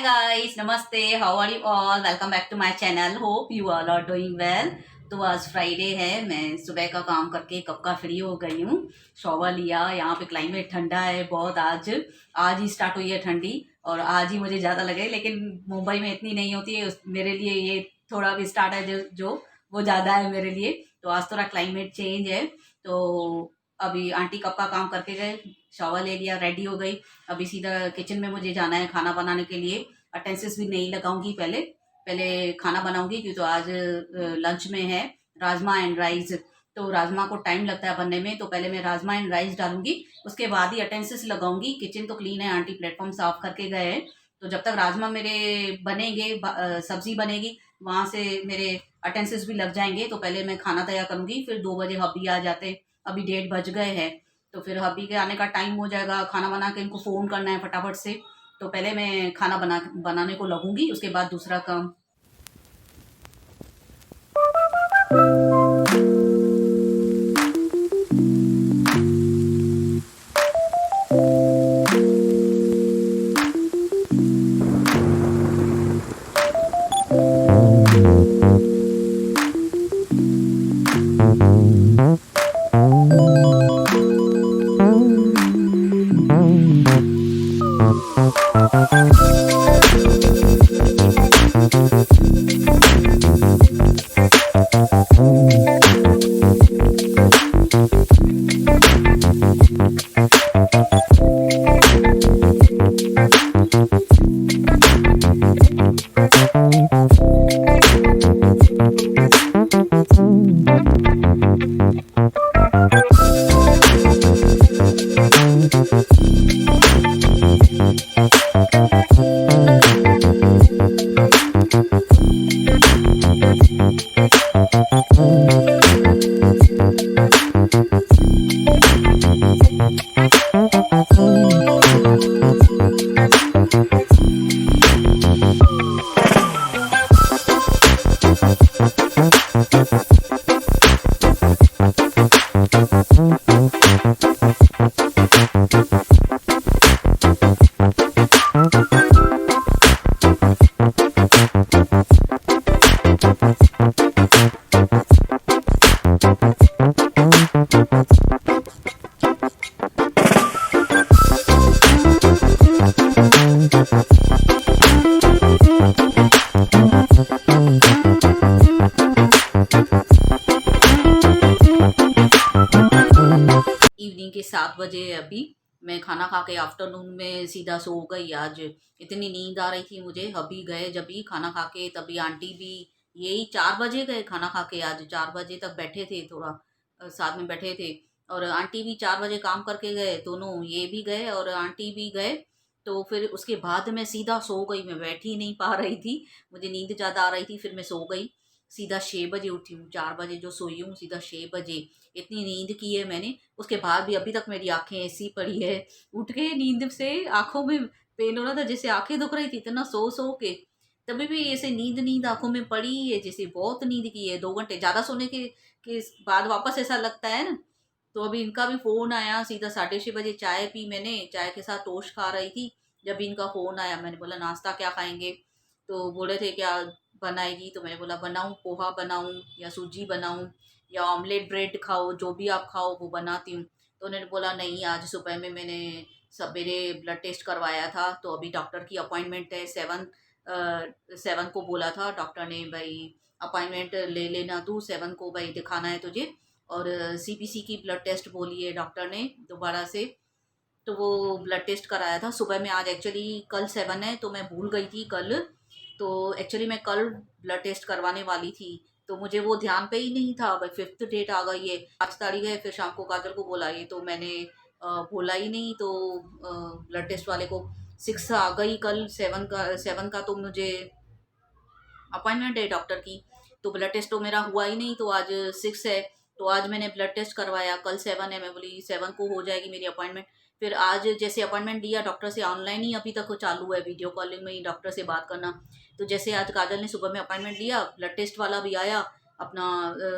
guys, namaste. How are you all? Welcome back to my channel. Hope you all are doing well. तो आज Friday है, मैं सुबह का काम करके कब का फ्री हो गई हूँ। शॉवर लिया। यहाँ पे क्लाइमेट ठंडा है बहुत। आज ही स्टार्ट हुई है ठंडी और आज ही मुझे ज़्यादा लगे, लेकिन मुंबई में इतनी नहीं होती है। मेरे लिए ये थोड़ा भी स्टार्ट है जो वो ज़्यादा है मेरे लिए। तो आज थोड़ा क्लाइमेट चेंज है। तो अभी आंटी कब का काम करके गए, शॉवर ले लिया, रेडी हो गई। अभी सीधा किचन में मुझे जाना है खाना बनाने के लिए। अटेंसेस भी नहीं लगाऊंगी, पहले पहले खाना बनाऊंगी क्योंकि तो आज लंच में है राजमा एंड राइस। तो राजमा को टाइम लगता है बनने में, तो पहले मैं राजमा एंड राइस डालूंगी, उसके बाद ही अटेंसेस लगाऊंगी। किचन तो क्लीन है, आंटी प्लेटफॉर्म साफ करके गए हैं। तो जब तक राजमा मेरे बनेंगे, सब्जी बनेगी, वहां से मेरे अटेंसेस भी लग जाएंगे। तो पहले मैं खाना तैयार करूंगी, फिर 2 बजे हब्बी आ जाते। अभी 1:30 बज गए हैं, तो फिर हब्बी के आने का टाइम हो जाएगा। खाना बना के इनको फ़ोन करना है फटाफट से। तो पहले मैं खाना बनाने को लगूंगी, उसके बाद दूसरा काम। इवनिंग के 7 बजे अभी मैं खाना खा के आफ्टरनून में सीधा सो गई। आज इतनी नींद आ रही थी मुझे। अभी गए जब भी खाना खा के, तभी आंटी भी यही 4 बजे गए खाना खा के। आज 4 बजे तक बैठे थे, थोड़ा साथ में बैठे थे। और आंटी भी 4 बजे काम करके गए, दोनों ये भी गए और आंटी भी गए। तो फिर उसके बाद मैं सीधा सो गई। मैं बैठ ही नहीं पा रही थी, मुझे नींद ज़्यादा आ रही थी, फिर मैं सो गई। सीधा 6 बजे उठी हूँ। 4 बजे जो सोई हूँ, सीधा 6 बजे इतनी नींद की है मैंने। उसके बाद भी अभी तक मेरी आंखें ऐसी पड़ी है। उठ के नींद से आंखों में पेन हो रहा था, जैसे आंखें दुख रही थी इतना सो सो के। तभी भी ऐसे नींद नींद आंखों में पड़ी है, जैसे बहुत नींद की है। 2 घंटे ज्यादा सोने के बाद वापस ऐसा लगता है ना। तो अभी इनका भी फोन आया, सीधा 6:30 बजे चाय पी मैंने। चाय के साथ टोस्ट खा रही थी, जब इनका फोन आया। मैंने बोला नाश्ता क्या खाएंगे, तो बोले थे क्या बनाएगी। तो मैंने बोला बनाऊं, पोहा बनाऊं या सूजी बनाऊं या ऑमलेट ब्रेड खाओ, जो भी आप खाओ वो बनाती हूँ। तो उन्होंने बोला नहीं, आज सुबह में मैंने सवेरे ब्लड टेस्ट करवाया था, तो अभी डॉक्टर की अपॉइंटमेंट है 7 को बोला था डॉक्टर ने, भाई अपॉइंटमेंट ले लेना तू 7 को, भाई दिखाना है तुझे। और सीपीसी की ब्लड टेस्ट बोली है डॉक्टर ने दोबारा से। तो वो ब्लड टेस्ट कराया था सुबह में। आज एक्चुअली कल 7 है, तो मैं भूल गई थी कल। तो एक्चुअली मैं कल ब्लड टेस्ट करवाने वाली थी, तो मुझे वो ध्यान पे ही नहीं था। भाई 5th डेट आ गई है, 5 तारीख है। फिर शाम को काजल को बोला, ये तो मैंने बोला ही नहीं। तो ब्लड टेस्ट वाले को 6 आ गई, कल 7 का तो मुझे अपॉइंटमेंट है डॉक्टर की। तो ब्लड टेस्ट तो मेरा हुआ ही नहीं, तो आज 6 है। तो आज मैंने ब्लड टेस्ट करवाया, कल 7 है। मैं बोली 7 को हो जाएगी मेरी अपॉइंटमेंट। फिर आज जैसे अपॉइंटमेंट लिया डॉक्टर से, ऑनलाइन ही अभी तक चालू है, वीडियो कॉलिंग में ही डॉक्टर से बात करना। तो जैसे आज काजल ने सुबह में अपॉइंटमेंट लिया, ब्लड टेस्ट वाला भी आया अपना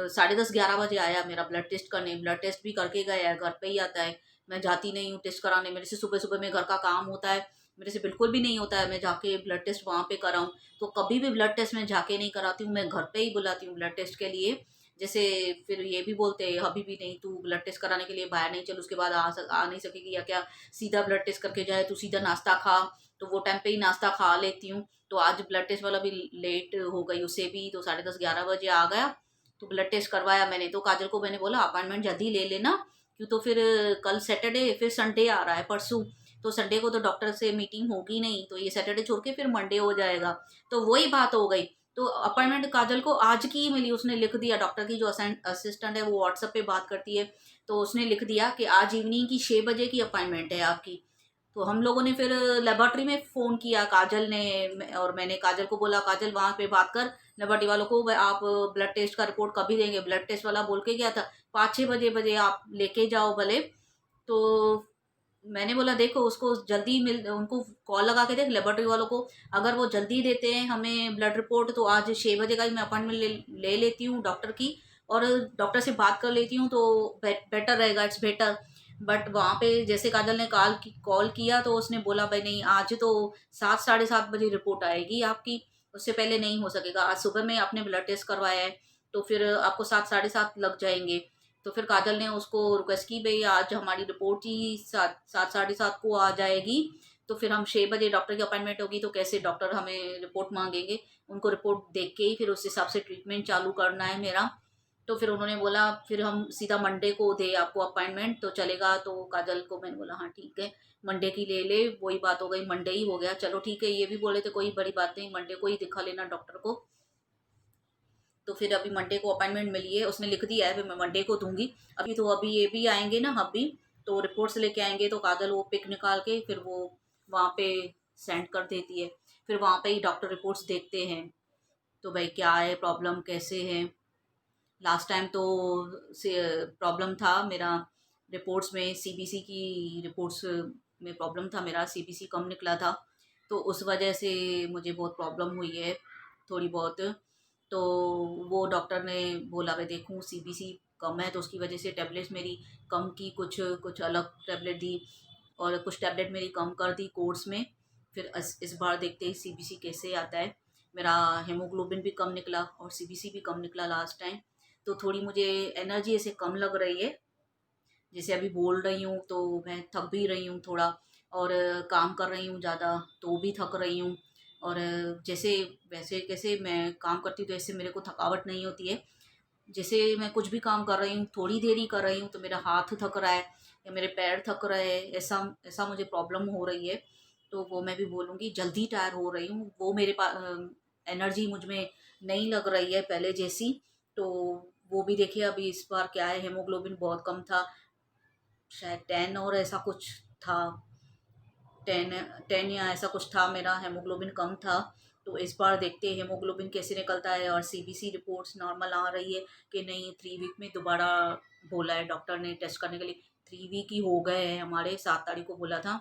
10:30-11 बजे आया मेरा ब्लड टेस्ट करने। ब्लड टेस्ट भी करके गया है, घर पे ही आता है। मैं जाती नहीं हूँ टेस्ट कराने, मेरे से सुबह सुबह में घर का काम होता है। मेरे से बिल्कुल भी नहीं होता है मैं जाके ब्लड टेस्ट वहाँ पे कराऊँ। तो कभी भी ब्लड टेस्ट मैं जाके नहीं कराती हूँ, मैं घर पे ही बुलाती हूँ ब्लड टेस्ट के लिए। जैसे फिर ये भी बोलते हैं, "अभी भी नहीं, तू ब्लड टेस्ट कराने के लिए बाहर नहीं चल, उसके बाद आ नहीं सकेगी या क्या? सीधा ब्लड टेस्ट करके जाए, तू सीधा नाश्ता खा।" तो वो टाइम पे ही नाश्ता खा लेती हूँ। तो आज ब्लड टेस्ट वाला भी लेट हो गई, उससे भी तो 10:30-11 बजे आ गया। तो ब्लड टेस्ट करवाया मैंने, तो काजल को मैंने बोला अपॉइंटमेंट जल्दी ले लेना, क्यों तो फिर कल सैटरडे, फिर संडे आ रहा है परसों, तो संडे को तो डॉक्टर से मीटिंग होगी नहीं, तो ये सैटरडे छोड़ के फिर मंडे हो जाएगा। तो वही बात हो गई। तो अपॉइंटमेंट काजल को आज की ही मिली, उसने लिख दिया, डॉक्टर की जो असिस्टेंट है वो व्हाट्सएप पे बात करती है, तो उसने लिख दिया कि आज इवनिंग की 6 बजे की अपॉइंटमेंट है आपकी। तो हम लोगों ने फिर लेबोरेटरी में फ़ोन किया, काजल ने और मैंने काजल को बोला, काजल वहाँ पे बात कर लेबोरेटरी वालों को, आप ब्लड टेस्ट का रिपोर्ट कभी देंगे? ब्लड टेस्ट वाला बोल के गया था 5-6 बजे आप लेके जाओ भले। तो मैंने बोला देखो उसको जल्दी मिल, उनको कॉल लगा के देख लेबोरेटरी वालों को, अगर वो जल्दी देते हैं हमें ब्लड रिपोर्ट तो आज 6 बजे का ही मैं अपॉइंटमेंट ले लेती हूँ डॉक्टर की, और डॉक्टर से बात कर लेती हूँ, तो बेटर रहेगा, इट्स बेटर। बट वहाँ पे जैसे काजल ने कॉल किया तो उसने बोला भाई नहीं, आज तो 7-7:30 बजे रिपोर्ट आएगी आपकी, उससे पहले नहीं हो सकेगा। आज सुबह में आपने ब्लड टेस्ट करवाया है, तो फिर आपको 7-7:30 लग जाएंगे। तो फिर काजल ने उसको रिक्वेस्ट की, भाई आज हमारी रिपोर्ट ही 7-7:30 को आ जाएगी, तो फिर हम 6 बजे डॉक्टर की अपॉइंटमेंट होगी तो कैसे डॉक्टर हमें रिपोर्ट मांगेंगे? उनको रिपोर्ट देख के ही फिर उस हिसाब से ट्रीटमेंट चालू करना है मेरा। तो फिर उन्होंने बोला फिर हम सीधा मंडे को दे आपको अपॉइंटमेंट तो चलेगा? तो काजल को मैंने बोला हाँ ठीक है, मंडे की ले ले। वही बात हो गई, मंडे ही हो गया, चलो ठीक है। ये भी बोले थे कोई बड़ी बात नहीं, मंडे को ही दिखा लेना डॉक्टर को। तो फिर अभी मंडे को अपॉइंटमेंट मिली है, उसने लिख दिया है, फिर मैं मंडे को दूंगी। अभी तो अभी ये भी आएंगे ना अभी, तो रिपोर्ट्स लेके आएंगे, तो काजल वो पिक निकाल के फिर वो वहाँ पे सेंड कर देती है। फिर वहाँ पे ही डॉक्टर रिपोर्ट्स देखते हैं, तो भाई क्या है प्रॉब्लम, कैसे है। लास्ट टाइम तो से प्रॉब्लम था मेरा रिपोर्ट्स में, सीबीसी की रिपोर्ट्स में प्रॉब्लम था मेरा, सीबीसी कम निकला था, तो उस वजह से मुझे बहुत प्रॉब्लम हुई है थोड़ी बहुत। तो वो डॉक्टर ने बोला मैं देखूँ सीबीसी कम है, तो उसकी वजह से टैबलेट्स मेरी कम की, कुछ कुछ अलग टैबलेट दी और कुछ टैबलेट मेरी कम कर दी कोर्स में। फिर इस बार देखते ही सीबीसी कैसे आता है। मेरा हेमोग्लोबिन भी कम निकला और सीबीसी भी कम निकला लास्ट टाइम। तो थोड़ी मुझे एनर्जी ऐसे कम लग रही है, जैसे अभी बोल रही हूँ तो मैं थक भी रही हूँ थोड़ा, और काम कर रही हूँ ज़्यादा तो भी थक रही हूँ। और जैसे वैसे कैसे मैं काम करती हूँ तो ऐसे मेरे को थकावट नहीं होती है। जैसे मैं कुछ भी काम कर रही हूँ, थोड़ी देर ही कर रही हूँ तो मेरा हाथ थक रहा है या मेरे पैर थक रहे हैं, ऐसा ऐसा मुझे प्रॉब्लम हो रही है। तो वो मैं भी बोलूँगी, जल्दी टायर हो रही हूँ, वो मेरे पास एनर्जी मुझ में नहीं लग रही है पहले जैसी। तो वो भी देखिए अभी इस बार क्या है, हेमोग्लोबिन बहुत कम था, शायद 10 और ऐसा कुछ था, 10 या ऐसा कुछ था, मेरा हेमोग्लोबिन कम था। तो इस बार देखते हैं हेमोग्लोबिन कैसे निकलता है, और सीबीसी रिपोर्ट्स नॉर्मल आ रही है कि नहीं। 3 वीक में दोबारा बोला है डॉक्टर ने टेस्ट करने के लिए, 3 वीक ही हो गए हैं हमारे, 7 तारीख को बोला था।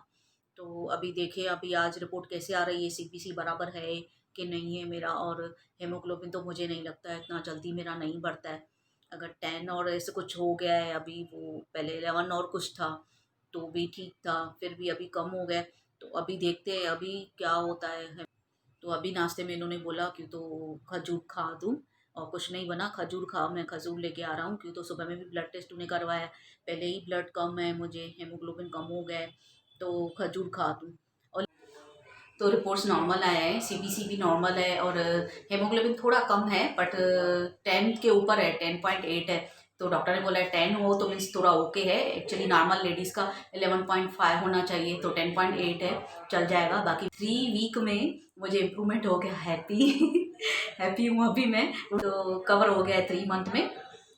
तो अभी देखिए अभी आज रिपोर्ट कैसे आ रही है, सीबीसी बराबर है कि नहीं है मेरा। और हेमोग्लोबिन तो मुझे नहीं लगता है इतना जल्दी मेरा नहीं बढ़ता है। अगर 10 और ऐसे कुछ हो गया है, अभी वो पहले 11 और कुछ था तो भी ठीक था, फिर भी अभी कम हो गया। तो अभी देखते हैं अभी क्या होता है। तो अभी नाश्ते में इन्होंने बोला क्यों तो खजूर खा दूँ, और कुछ नहीं बना, खजूर खाओ, मैं खजूर लेके आ रहा हूँ। क्यों तो सुबह में भी ब्लड टेस्ट उन्हें करवाया, पहले ही ब्लड कम है मुझे, हेमोग्लोबिन कम हो गया है, तो खजूर खा दूँ। और तो रिपोर्ट्स नॉर्मल आए हैं, सीबीसी भी नॉर्मल है, और हेमोग्लोबिन थोड़ा कम है बट 10 के ऊपर है, 10.8 है। तो डॉक्टर ने बोला है 10 हो तो मीन्स थोड़ा ओके है, एक्चुअली नॉर्मल लेडीज़ का 11.5 होना चाहिए, तो 10.8 है, चल जाएगा। बाकी 3 वीक में मुझे इम्प्रूवमेंट हो गया, हैप्पी हैप्पी हूँ अभी मैं, तो कवर हो गया है 3 मंथ में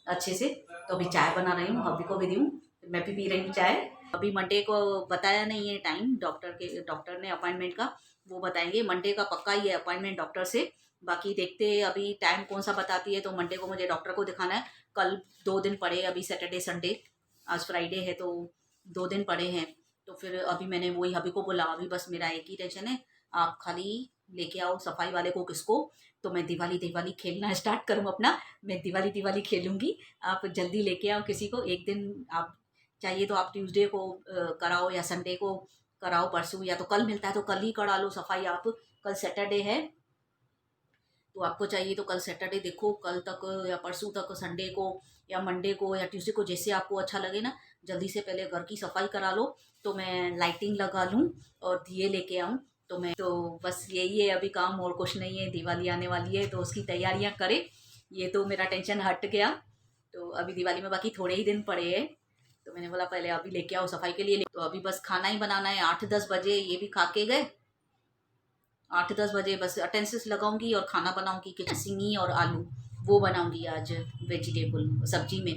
अच्छे से। तो अभी चाय बना रही हूँ, अभी को भी दूँ, मैं भी पी रही हूँ चाय। अभी मंडे को बताया नहीं है टाइम डॉक्टर ने अपॉइंटमेंट का, वो बताएंगे मंडे का पक्का ही है अपॉइंटमेंट डॉक्टर से। बाकी देखते हैं अभी टाइम कौन सा बताती है, तो मंडे को मुझे डॉक्टर को दिखाना है। कल 2 दिन पड़े, अभी सैटरडे संडे, आज फ्राइडे है तो 2 दिन पड़े हैं। तो फिर अभी मैंने वही अभी को बोला, अभी बस मेरा एक ही टेंशन है, आप खाली लेके आओ सफाई वाले को किसको, तो मैं दिवाली दिवाली खेलना स्टार्ट करूँ अपना, मैं दिवाली दिवाली खेलूंगी। आप जल्दी लेके आओ किसी को, एक दिन आप चाहिए तो आप ट्यूसडे को कराओ या संडे को कराओ परसों, या तो कल मिलता है तो कल ही करा लो सफाई आप। कल सैटरडे है तो आपको चाहिए तो कल सैटरडे देखो, कल तक या परसों तक, संडे को या मंडे को या ट्यूसडे को, जैसे आपको अच्छा लगे ना, जल्दी से पहले घर की सफाई करा लो तो मैं लाइटिंग लगा लूँ और दिए लेके आऊँ। तो बस यही है अभी काम, और कुछ नहीं है। दिवाली आने वाली है तो उसकी तैयारियां करें, ये तो मेरा टेंशन हट गया। तो अभी दिवाली में बाकी थोड़े ही दिन पड़े हैं, तो मैंने बोला पहले अभी लेके आओ सफाई के लिए। तो अभी बस खाना ही बनाना है, 8-10 बजे ये भी खा के गए। 8-10 बजे बस अटेंसेस लगाऊंगी और खाना बनाऊंगी कि सिंगी और आलू वो बनाऊंगी आज वेजिटेबल सब्जी में।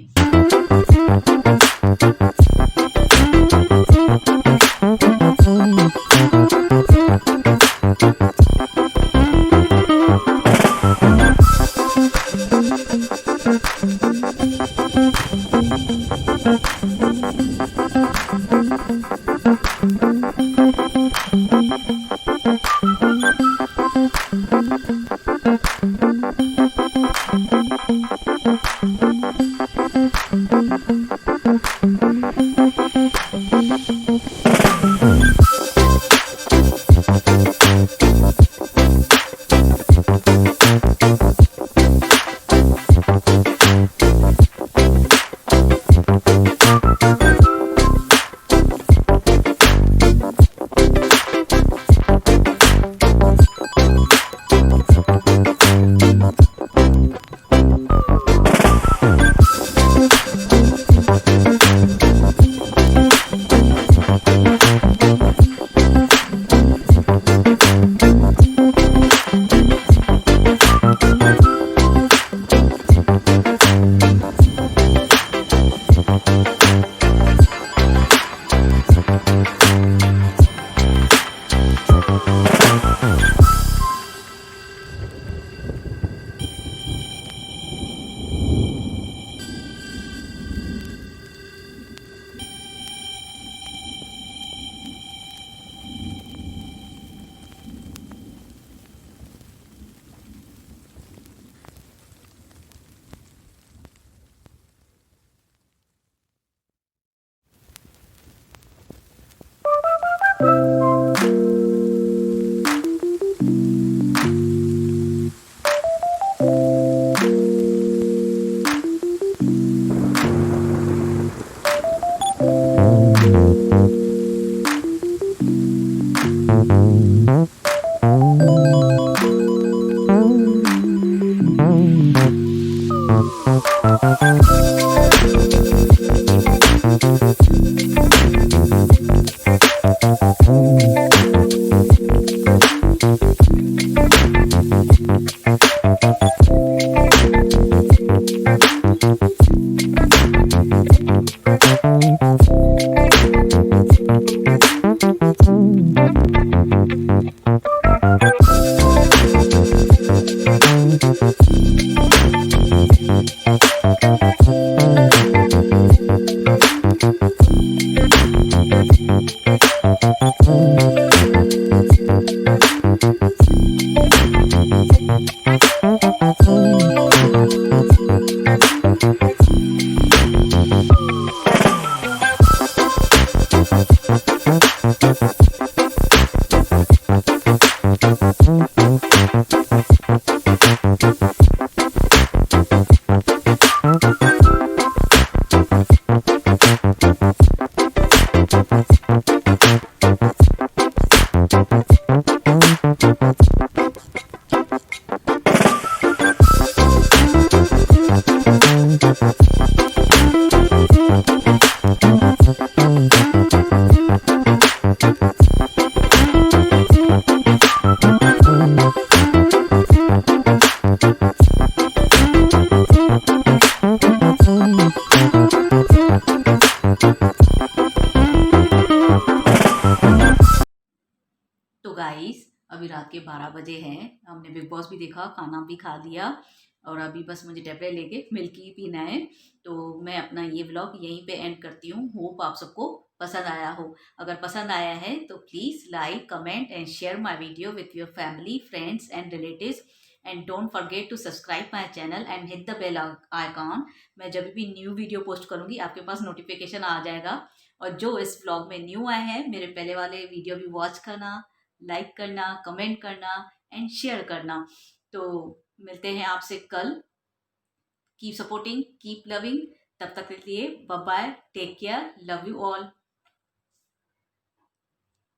तो गाइस अभी रात के 12 बजे हैं, हमने बिग बॉस भी देखा, खाना भी खा लिया और अभी बस मुझे टेबलेट लेके मिल्की पीना है। तो मैं अपना ये व्लॉग यहीं पे एंड करती हूँ। होप आप सबको पसंद आया हो। अगर पसंद आया है तो please like, comment and share my video with your family, friends and relatives and don't forget to subscribe my channel and hit the bell icon. मैं जब भी न्यू वीडियो पोस्ट करूँगी आपके पास नोटिफिकेशन आ जाएगा। और जो इस ब्लॉग में न्यू आए हैं, मेरे पहले वाले वीडियो भी वॉच करना, लाइक करना, कमेंट करना एंड शेयर करना। तो मिलते हैं आपसे कल। Keep supporting, keep loving. तब तक के लिए bye bye, take care, love you all.